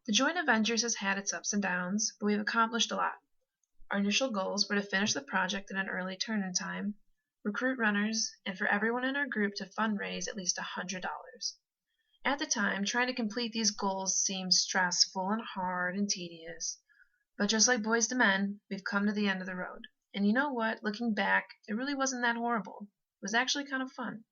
The joint Avengers has had its ups and downs, but we've accomplished a lot. Our initial goals were to finish the project in an early turn-in time, recruit runners, and for everyone in our group to fundraise at least $100. At the time, trying to complete these goals seemed stressful and hard and tedious, but just like Boys to Men, we've come to the end of the road. And you know what? Looking back, it really wasn't that horrible. It was actually kind of fun.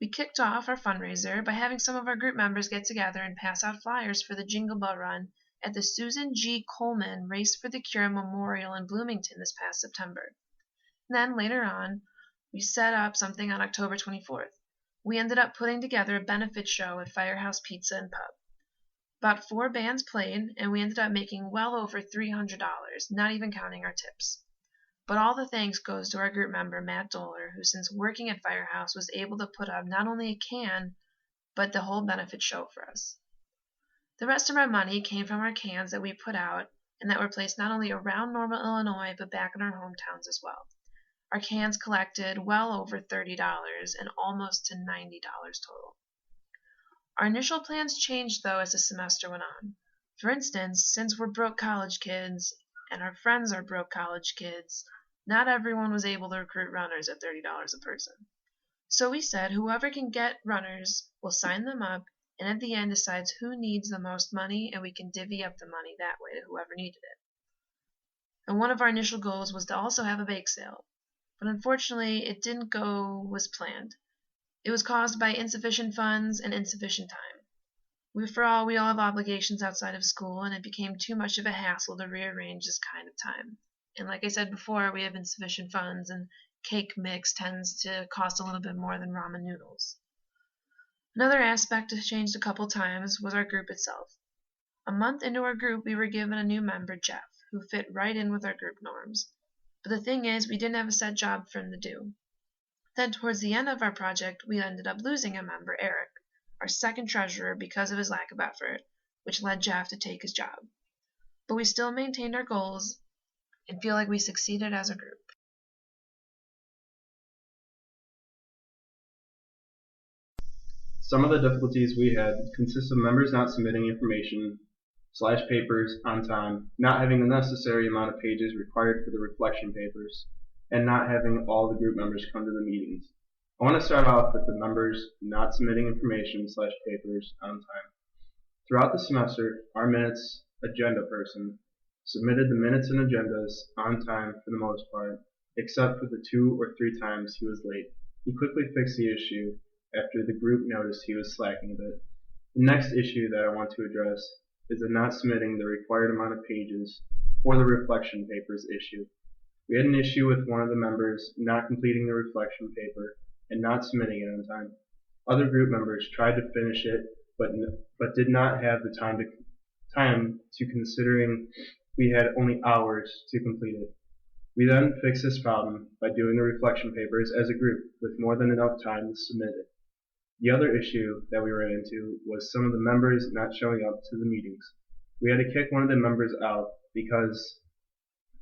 We kicked off our fundraiser by having some of our group members get together and pass out flyers for the Jingle Bell Run at the Susan G. Komen Race for the Cure Memorial in Bloomington this past September. And then later on, we set up something on October 24th. We ended up putting together a benefit show at Firehouse Pizza and Pub. About 4 bands played, and we ended up making well over $300, not even counting our tips. But all the thanks goes to our group member, Matt Doler, who since working at Firehouse was able to put up not only a can, but the whole benefit show for us. The rest of our money came from our cans that we put out and that were placed not only around Normal, Illinois, but back in our hometowns as well. Our cans collected well over $30 and almost to $90 total. Our initial plans changed, though, as the semester went on. For instance, since we're broke college kids and our friends are broke college kids, not everyone was able to recruit runners at $30 a person. So we said whoever can get runners will sign them up, and at the end decides who needs the most money, and we can divvy up the money that way to whoever needed it. And one of our initial goals was to also have a bake sale, but unfortunately it didn't go as planned. It was caused by insufficient funds and insufficient time. We all have obligations outside of school, and it became too much of a hassle to rearrange this kind of time. And like I said before, we have insufficient funds, and cake mix tends to cost a little bit more than ramen noodles. Another aspect that changed a couple times was our group itself. A month into our group, we were given a new member, Jeff, who fit right in with our group norms. But the thing is, we didn't have a set job for him to do. Then towards the end of our project, we ended up losing a member, Eric, our second treasurer, because of his lack of effort, which led Jeff to take his job. But we still maintained our goals and feel like we succeeded as a group. Some of the difficulties we had consist of members not submitting information/papers on time, not having the necessary amount of pages required for the reflection papers, and not having all the group members come to the meetings. I want to start off with the members not submitting information/papers on time. Throughout the semester, our minutes agenda person submitted the minutes and agendas on time for the most part, except for the 2 or 3 times he was late. He quickly fixed the issue after the group noticed he was slacking a bit. The next issue that I want to address is the not submitting the required amount of pages for the reflection papers issue. We had an issue with one of the members not completing the reflection paper and not submitting it on time. Other group members tried to finish it, but did not have the time to considering we had only hours to complete it. We then fixed this problem by doing the reflection papers as a group with more than enough time to submit it. The other issue that we ran into was some of the members not showing up to the meetings. We had to kick one of the members out because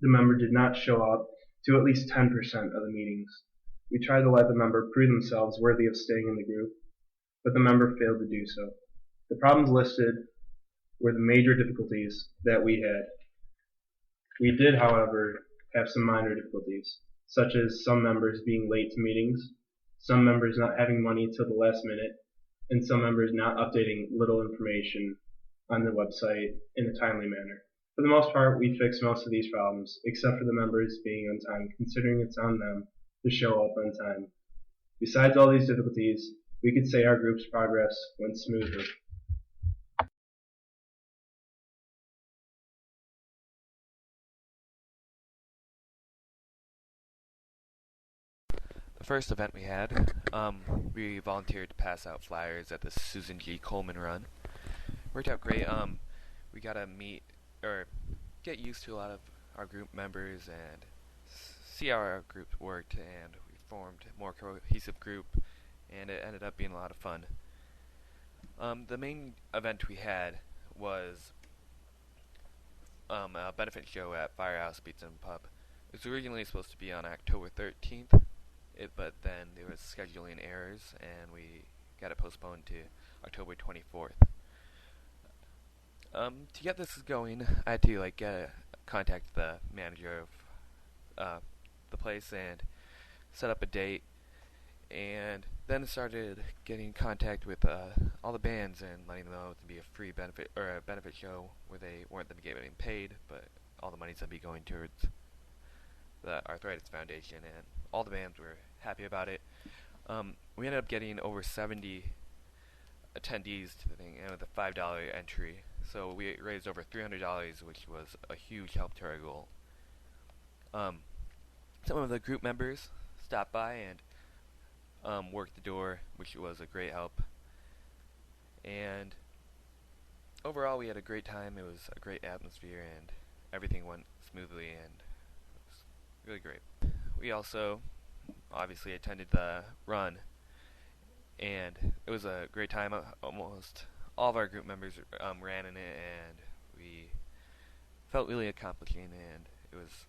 the member did not show up to at least 10% of the meetings. We tried to let the member prove themselves worthy of staying in the group, but the member failed to do so. The problems listed were the major difficulties that we had. We did, however, have some minor difficulties, such as some members being late to meetings, some members not having money till the last minute, and some members not updating little information on the website in a timely manner. For the most part, we fixed most of these problems, except for the members being on time, considering it's on them to show up on time. Besides all these difficulties, we could say our group's progress went smoothly. The first event we had, we volunteered to pass out flyers at the Susan G. Komen Run. Worked out great. We got to meet or get used to a lot of our group members and see how our group worked, and we formed a more cohesive group, and it ended up being a lot of fun. The main event we had was a benefit show at Firehouse Pizza and Pub. It was originally supposed to be on October 13th, but then there was scheduling errors, and we got it postponed to October 24th. To get this going, I had to contact the manager of the place and set up a date, and then started getting in contact with all the bands and letting them know it would be a free benefit or a benefit show where they weren't going to be getting paid, but all the money's going to be going towards the Arthritis Foundation, and all the bands were happy about it. We ended up getting over 70 attendees to the thing, and with a $5 entry, so we raised over $300, which was a huge help to our goal. Some of the group members stopped by and worked the door, which was a great help. And overall, we had a great time. It was a great atmosphere, and everything went smoothly, and it was really great. We also obviously attended the run, and it was a great time. Almost all of our group members ran in it, and we felt really accomplishing, and it was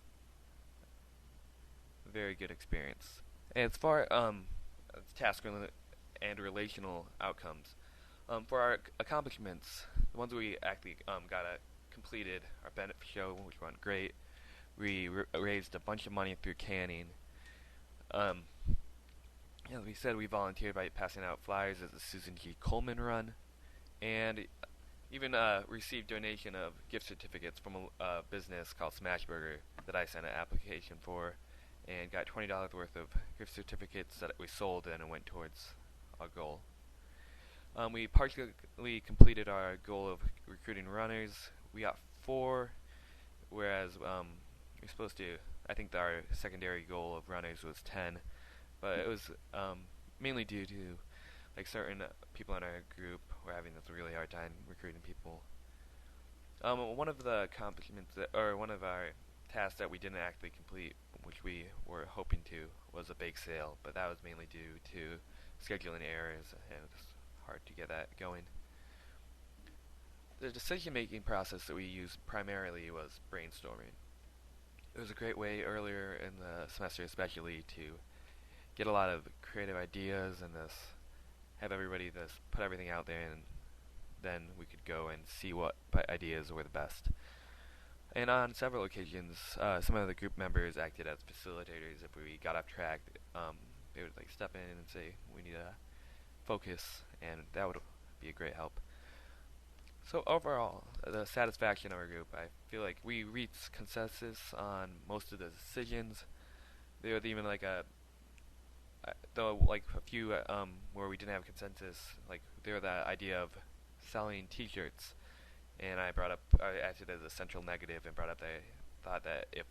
a very good experience. And as far as task and relational outcomes, for our accomplishments, the ones we actually got completed, our benefit show, which went great. We raised a bunch of money through canning. As we said, we volunteered by passing out flyers at the Susan G. Komen run, and even received donation of gift certificates from a business called Smashburger that I sent an application for, and got $20 worth of gift certificates that we sold and it went towards our goal. We partially completed our goal of recruiting runners. We got 4, whereas we were supposed to, I think our secondary goal of runners was 10, but it was mainly due to certain people in our group were having this really hard time recruiting people. One of the accomplishments or one of our tasks that we didn't actually complete, which we were hoping to, was a bake sale, but that was mainly due to scheduling errors, and it was hard to get that going. The decision-making process that we used primarily was brainstorming. It was a great way earlier in the semester especially to get a lot of creative ideas and have everybody put everything out there, and then we could go and see what ideas were the best. And on several occasions, some of the group members acted as facilitators. If we got off track, they would step in and say, "We need to focus," and that would be a great help. So overall, the satisfaction of our group, I feel like we reached consensus on most of the decisions. There was even a few where we didn't have consensus. There was the idea of selling T-shirts, and I acted as a central negative and brought up that I thought that if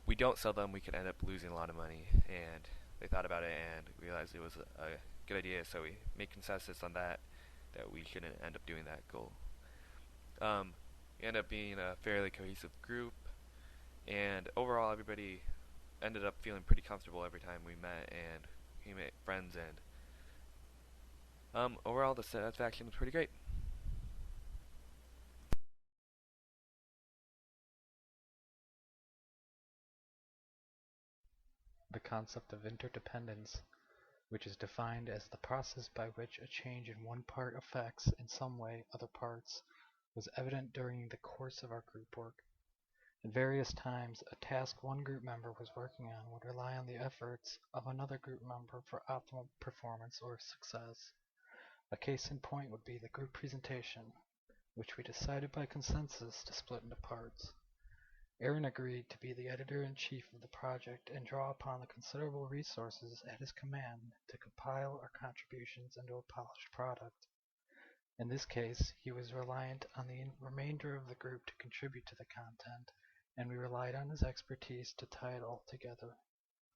we don't sell them, we could end up losing a lot of money. And they thought about it and realized it was a good idea, so we made consensus on that we shouldn't end up doing that goal. We ended up being a fairly cohesive group, and overall everybody ended up feeling pretty comfortable every time we met, and we made friends, and overall the satisfaction was pretty great. The concept of interdependence, which is defined as the process by which a change in one part affects in some way other parts, was evident during the course of our group work. At various times, a task one group member was working on would rely on the efforts of another group member for optimal performance or success. A case in point would be the group presentation, which we decided by consensus to split into parts. Aaron agreed to be the editor-in-chief of the project and draw upon the considerable resources at his command to compile our contributions into a polished product. In this case, he was reliant on the remainder of the group to contribute to the content, and we relied on his expertise to tie it all together.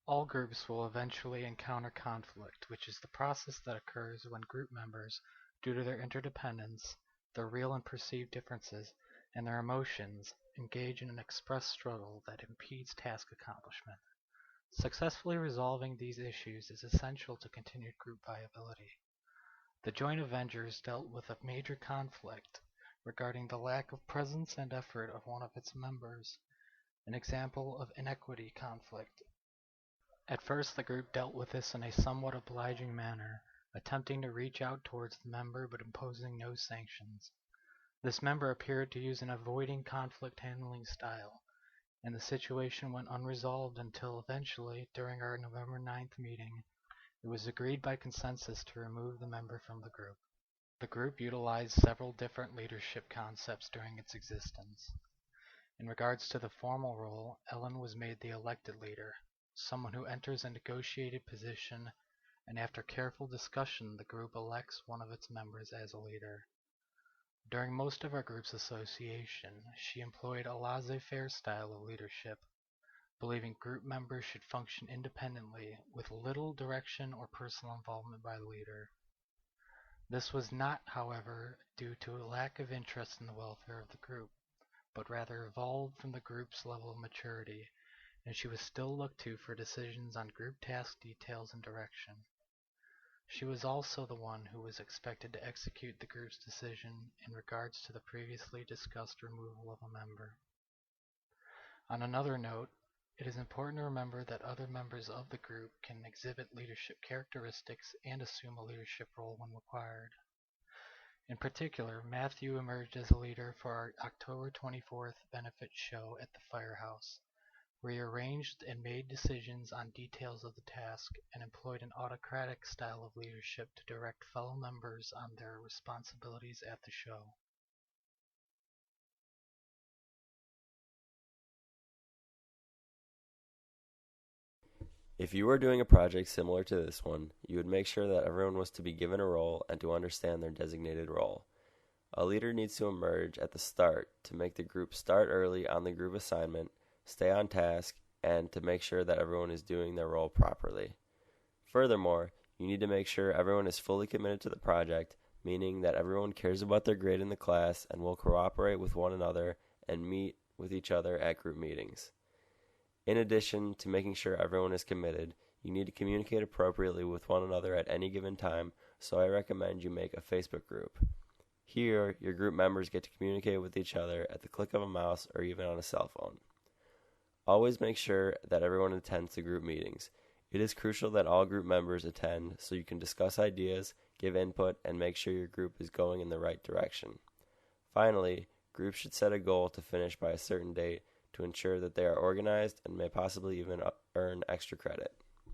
All groups will eventually encounter conflict, which is the process that occurs when group members, due to their interdependence, their real and perceived differences, and their emotions, engage in an expressed struggle that impedes task accomplishment. Successfully resolving these issues is essential to continued group viability. The joint Avengers dealt with a major conflict regarding the lack of presence and effort of one of its members, an example of inequity conflict. At first the group dealt with this in a somewhat obliging manner, attempting to reach out towards the member but imposing no sanctions. This member appeared to use an avoiding conflict handling style, and the situation went unresolved until eventually, during our November 9th meeting, it was agreed by consensus to remove the member from the group. The group utilized several different leadership concepts during its existence. In regards to the formal role, Ellen was made the elected leader, someone who enters a negotiated position, and after careful discussion, the group elects one of its members as a leader. During most of our group's association, she employed a laissez-faire style of leadership, believing group members should function independently with little direction or personal involvement by the leader. This was not, however, due to a lack of interest in the welfare of the group, but rather evolved from the group's level of maturity, and she was still looked to for decisions on group task details and direction. She was also the one who was expected to execute the group's decision in regards to the previously discussed removal of a member. On another note, it is important to remember that other members of the group can exhibit leadership characteristics and assume a leadership role when required. In particular, Matthew emerged as a leader for our October 24th benefit show at the firehouse, where he arranged and made decisions on details of the task and employed an autocratic style of leadership to direct fellow members on their responsibilities at the show. If you were doing a project similar to this one, you would make sure that everyone was to be given a role and to understand their designated role. A leader needs to emerge at the start to make the group start early on the group assignment, stay on task, and to make sure that everyone is doing their role properly. Furthermore, you need to make sure everyone is fully committed to the project, meaning that everyone cares about their grade in the class and will cooperate with one another and meet with each other at group meetings. In addition to making sure everyone is committed, you need to communicate appropriately with one another at any given time, so I recommend you make a Facebook group. Here, your group members get to communicate with each other at the click of a mouse or even on a cell phone. Always make sure that everyone attends the group meetings. It is crucial that all group members attend so you can discuss ideas, give input, and make sure your group is going in the right direction. Finally, groups should set a goal to finish by a certain date to ensure that they are organized and may possibly even earn extra credit.